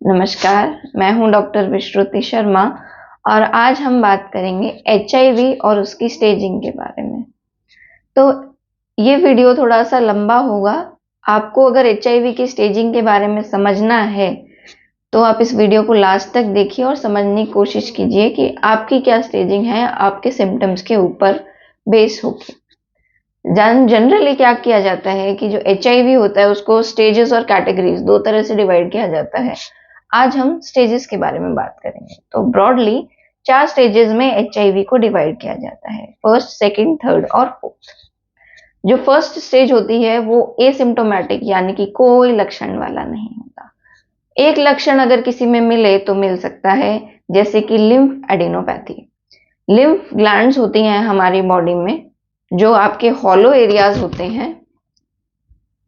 नमस्कार, मैं हूं डॉक्टर विश्रुति शर्मा और आज हम बात करेंगे एचआईवी और उसकी स्टेजिंग के बारे में। तो ये वीडियो थोड़ा सा लंबा होगा। आपको अगर एचआईवी की स्टेजिंग के बारे में समझना है तो आप इस वीडियो को लास्ट तक देखिए और समझने की कोशिश कीजिए कि आपकी क्या स्टेजिंग है, आपके सिम्टम्स के ऊपर बेस होकर। जनरली क्या किया जाता है कि जो एचआईवी होता है उसको स्टेजेस और कैटेगरीज दो तरह से डिवाइड किया जाता है। आज हम स्टेजेस के बारे में बात करेंगे। तो ब्रॉडली 4 स्टेजेस में एचआईवी को डिवाइड किया जाता है, फर्स्ट, सेकंड, थर्ड और फोर्थ। जो फर्स्ट स्टेज होती है वो एसिम्टोमेटिक यानी कि कोई लक्षण वाला नहीं होता। एक लक्षण अगर किसी में मिले तो मिल सकता है, जैसे कि लिम्फ एडिनोपैथी। लिम्फ ग्लैंड्स होती हैं हमारी बॉडी में, जो आपके हॉलो एरियाज होते हैं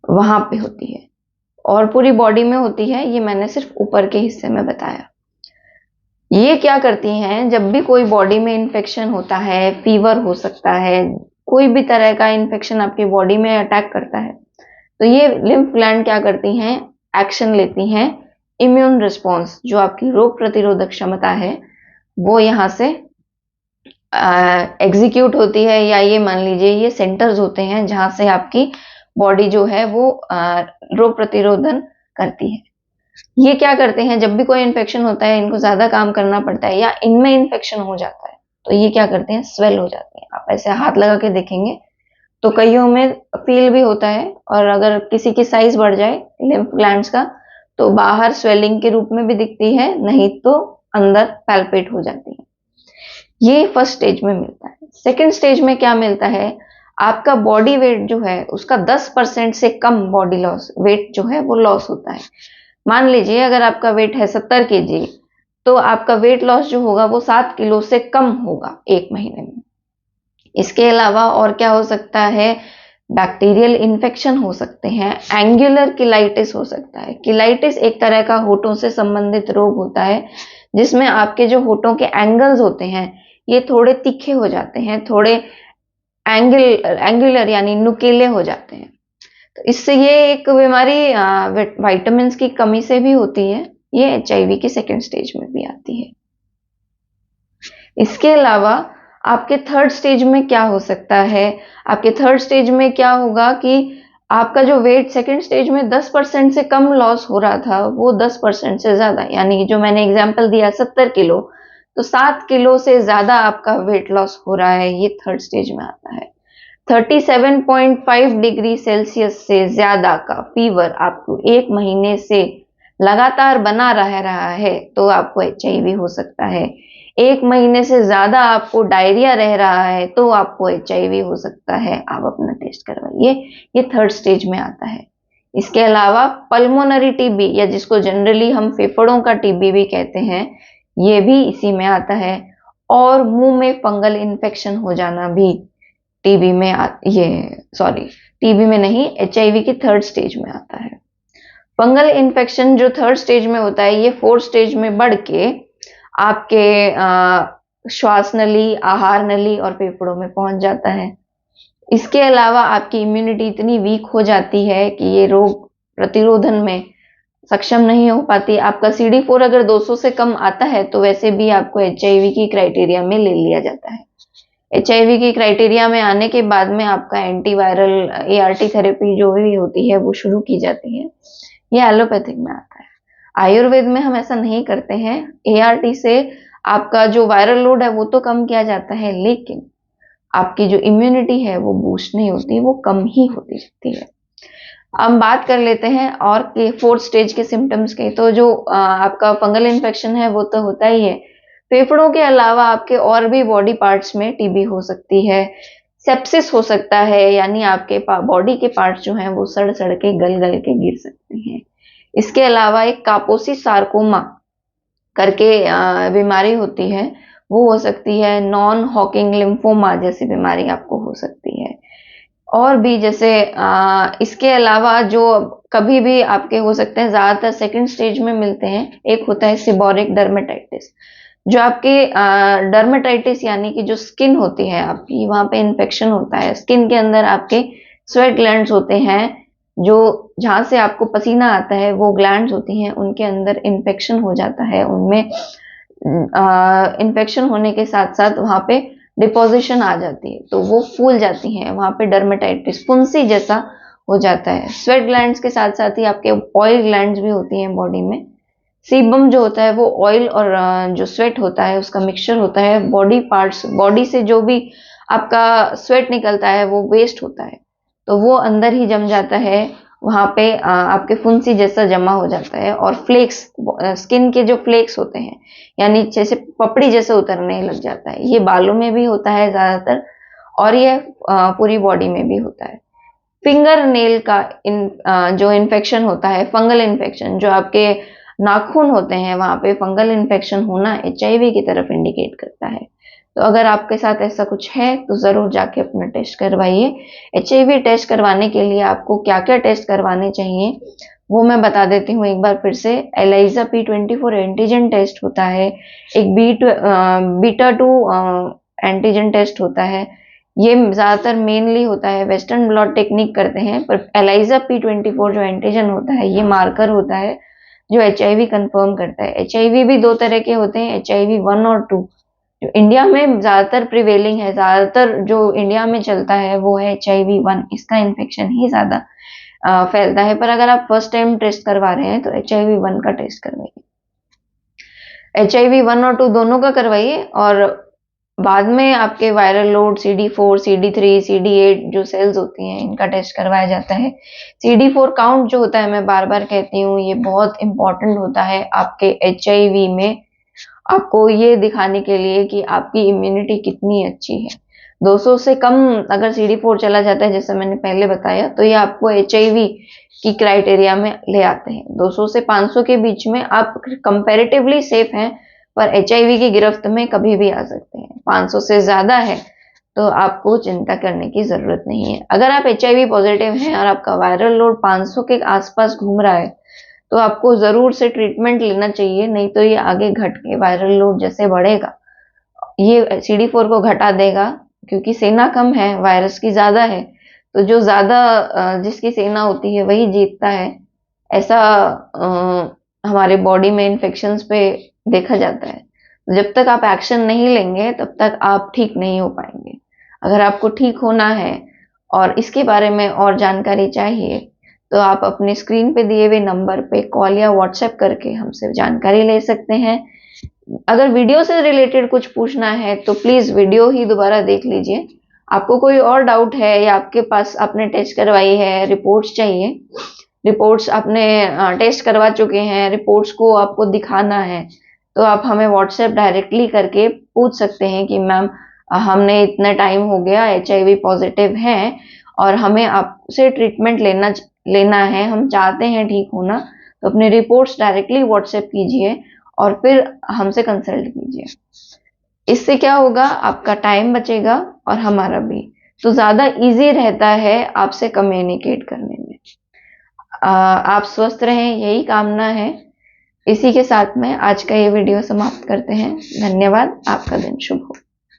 वहां पे होती है और पूरी बॉडी में होती है। ये मैंने सिर्फ ऊपर के हिस्से में बताया। ये क्या करती हैं, जब भी कोई बॉडी में इन्फेक्शन होता है, फीवर हो सकता है, कोई भी तरह का इन्फेक्शन आपकी बॉडी में अटैक करता है, तो ये लिम्फ ग्लैंड क्या करती हैं, एक्शन लेती हैं। इम्यून रिस्पॉन्स, जो आपकी रोग प्रतिरोधक क्षमता है, वो यहाँ से एग्जीक्यूट होती है, या ये मान लीजिए ये सेंटर्स होते हैं जहां से आपकी बॉडी जो है वो रोग प्रतिरोधन करती है। ये क्या करते हैं, जब भी कोई इन्फेक्शन होता है, इनको ज्यादा काम करना पड़ता है या इनमें इन्फेक्शन हो जाता है, तो ये क्या करते हैं, स्वेल हो जाते हैं। आप ऐसे हाथ लगा के देखेंगे तो कईयों में फील भी होता है, और अगर किसी की साइज बढ़ जाए लिम्फ ग्लैंड्स का तो बाहर स्वेलिंग के रूप में भी दिखती है, नहीं तो अंदर पैल्पेट हो जाती है। ये फर्स्ट स्टेज में मिलता है। सेकेंड स्टेज में क्या मिलता है, आपका बॉडी वेट जो है उसका 10% से कम बॉडी लॉस वेट जो है वो लॉस होता है। मान लीजिए अगर आपका वेट है 70 केजी, तो आपका वेट लॉस जो होगा वो 7 किलो से कम होगा 1 महीने में। इसके अलावा और क्या हो सकता है, बैक्टीरियल इन्फेक्शन हो सकते हैं, एंगुलर किलाइटिस हो सकता है। किलाइटिस एक तरह का होठों से संबंधित रोग होता है, जिसमें आपके जो होठों के एंगल्स होते हैं ये थोड़े तीखे हो जाते हैं, थोड़े एंगुलर यानी नुकीले हो जाते हैं। तो इससे ये एक बीमारी विटामिन की कमी से भी होती है। ये एचआईवी के सेकेंड स्टेज में भी आती है। इसके अलावा आपके थर्ड स्टेज में क्या हो सकता है, आपके थर्ड स्टेज में क्या होगा कि आपका जो वेट सेकेंड स्टेज में 10% से कम लॉस हो रहा था, वो 10% से ज्यादा, यानी जो मैंने एग्जांपल दिया 70 किलो, तो 7 किलो से ज्यादा आपका वेट लॉस हो रहा है। ये थर्ड स्टेज में आता है। 37.5 डिग्री सेल्सियस से ज्यादा का फीवर आपको 1 महीने से लगातार बना रहा है तो आपको एचआईवी हो सकता है। 1 महीने से ज्यादा आपको डायरिया रह रहा है तो आपको एचआईवी हो सकता है। आप अपना टेस्ट करवाइए। ये थर्ड स्टेज में आता है। इसके अलावा पल्मोनरी टीबी, या जिसको जनरली हम फेफड़ों का टीबी भी कहते हैं, ये भी इसी में आता है। और मुंह में फंगल इन्फेक्शन हो जाना भी टीबी में टीबी में नहीं, एचआईवी की थर्ड स्टेज में आता है। फंगल इन्फेक्शन जो थर्ड स्टेज में होता है, ये फोर्थ स्टेज में बढ़ के आपके श्वास नली, आहार नली और फेफड़ों में पहुंच जाता है। इसके अलावा आपकी इम्यूनिटी इतनी वीक हो जाती है कि ये रोग प्रतिरोधन में सक्षम नहीं हो पाती। आपका CD4 अगर 200 से कम आता है तो वैसे भी आपको एचआईवी की क्राइटेरिया में ले लिया जाता है। एचआईवी की क्राइटेरिया में आने के बाद में आपका एंटीवायरल ART थेरेपी जो भी होती है वो शुरू की जाती है। ये एलोपैथिक में आता है। आयुर्वेद में हम ऐसा नहीं करते हैं। ART से आपका जो वायरल लोड है वो तो कम किया जाता है, लेकिन आपकी जो इम्यूनिटी है वो बूस्ट नहीं होती, वो कम ही होती रहती है। हम बात कर लेते हैं और के फोर्थ स्टेज के सिम्टम्स के। तो जो आपका फंगल इन्फेक्शन है वो तो होता ही है। फेफड़ों के अलावा आपके और भी बॉडी पार्ट्स में टीबी हो सकती है। सेप्सिस हो सकता है, यानी आपके बॉडी के पार्ट्स जो हैं वो सड़ सड़ के गल गल के गिर सकते हैं। इसके अलावा एक कापोसी सार्कोमा करके बीमारी होती है, वो हो सकती है। नॉन हॉकिंग लिम्फोमा जैसी बीमारी आपको हो सकती है। और भी जैसे इसके अलावा जो कभी भी आपके हो सकते हैं, ज्यादातर सेकंड स्टेज में मिलते हैं। एक होता है सिबोरिक डर्मेटाइटिस, जो आपके डर्मेटाइटिस यानी कि जो स्किन होती है आपकी, वहां पे इन्फेक्शन होता है। स्किन के अंदर आपके स्वेट ग्लैंड्स होते हैं जो जहाँ से आपको पसीना आता है वो ग्लैंड्स होती हैं, उनके अंदर इन्फेक्शन हो जाता है, उनमें इन्फेक्शन होने के साथ साथ वहाँ पे डिपोजिशन आ जाती है, तो वो फूल जाती हैं, वहाँ पे डर्मेटाइटिस फुंसी जैसा हो जाता है। स्वेट ग्लैंड्स के साथ साथ ही आपके ऑयल ग्लैंड्स भी होती हैं बॉडी में। सीबम जो होता है वो ऑयल और जो स्वेट होता है उसका मिक्सचर होता है। बॉडी पार्ट्स, बॉडी से जो भी आपका स्वेट निकलता है वो वेस्ट होता है, तो वो अंदर ही जम जाता है, वहाँ पे आपके फुंसी जैसा जमा हो जाता है और फ्लेक्स, स्किन के जो फ्लेक्स होते हैं यानी जैसे पपड़ी जैसे उतरने लग जाता है। ये बालों में भी होता है ज्यादातर और ये पूरी बॉडी में भी होता है। फिंगर नेल का जो इन्फेक्शन होता है, फंगल इन्फेक्शन, जो आपके नाखून होते हैं वहां पे फंगल इन्फेक्शन होना एचआईवी की तरफ इंडिकेट करता है। तो अगर आपके साथ ऐसा कुछ है तो जरूर जाके अपना टेस्ट करवाइए। एचआईवी टेस्ट करवाने के लिए आपको क्या क्या टेस्ट करवाने चाहिए वो मैं बता देती हूँ एक बार फिर से। एलाइजा P24 एंटीजन टेस्ट होता है, एक बीटा 2 एंटीजन टेस्ट होता है। ये ज्यादातर मेनली होता है वेस्टर्न ब्लॉट टेक्निक करते हैं, पर एलाइजा P24 जो एंटीजन होता है ये मार्कर होता है जो एचआईवी कंफर्म करता है। एचआईवी भी दो तरह के होते हैं, एचआईवी 1 और 2। जो इंडिया में ज्यादातर प्रिवेलिंग है, ज्यादातर जो इंडिया में चलता है वो है एचआईवी 1, इसका इन्फेक्शन ही ज्यादा फैलता है। पर अगर आप फर्स्ट टाइम टेस्ट करवा रहे हैं तो एचआईवी 1 का टेस्ट करवाइए, एचआईवी 1 और 2 दोनों का करवाइए। और बाद में आपके viral load CD4, CD3, CD8 जो सेल्स होती हैं इनका टेस्ट करवाया जाता है। CD4 काउंट जो होता है, मैं बार बार कहती हूँ, ये बहुत इंपॉर्टेंट होता है आपके एचआईवी में, आपको ये दिखाने के लिए कि आपकी इम्यूनिटी कितनी अच्छी है। 200 से कम अगर CD4 चला जाता है, जैसे मैंने पहले बताया, तो ये आपको एचआईवी की क्राइटेरिया में ले आते हैं। 200 से 500 के बीच में आप कंपैरेटिवली सेफ हैं, पर एचआईवी की गिरफ्त में कभी भी आ सकते हैं। 500 से ज्यादा है तो आपको चिंता करने की जरूरत नहीं है। अगर आप एचआईवी पॉजिटिव हैं और आपका वायरल लोड 500 के आसपास घूम रहा है तो आपको जरूर से ट्रीटमेंट लेना चाहिए, नहीं तो ये आगे घट के वायरल लोड जैसे बढ़ेगा ये CD4 को घटा देगा, क्योंकि सेना कम है, वायरस की ज्यादा है, तो जो ज्यादा जिसकी सेना होती है वही जीतता है। ऐसा हमारे बॉडी में इन्फेक्शंस पे देखा जाता है। तो जब तक आप एक्शन नहीं लेंगे तब तक आप ठीक नहीं हो पाएंगे। अगर आपको ठीक होना है और इसके बारे में और जानकारी चाहिए तो आप अपने स्क्रीन पे दिए हुए नंबर पे कॉल या व्हाट्सएप करके हमसे जानकारी ले सकते हैं। अगर वीडियो से रिलेटेड कुछ पूछना है तो प्लीज वीडियो ही दोबारा देख लीजिए। आपको कोई और डाउट है या आपके पास आपने टेस्ट करवाई है, रिपोर्ट्स चाहिए, रिपोर्ट्स आपने टेस्ट करवा चुके हैं, रिपोर्ट्स को आपको दिखाना है, तो आप हमें व्हाट्सएप डायरेक्टली करके पूछ सकते हैं कि मैम हमने इतना टाइम हो गया एचआईवी पॉजिटिव हैं और हमें आपसे ट्रीटमेंट लेना है, हम चाहते हैं ठीक होना, तो अपने रिपोर्ट्स डायरेक्टली व्हाट्सएप कीजिए और फिर हमसे कंसल्ट कीजिए। इससे क्या होगा, आपका टाइम बचेगा और हमारा भी, तो ज्यादा इजी रहता है आपसे कम्युनिकेट करने में। आप स्वस्थ रहें यही कामना है। इसी के साथ में आज का ये वीडियो समाप्त करते हैं। धन्यवाद। आपका दिन शुभ हो।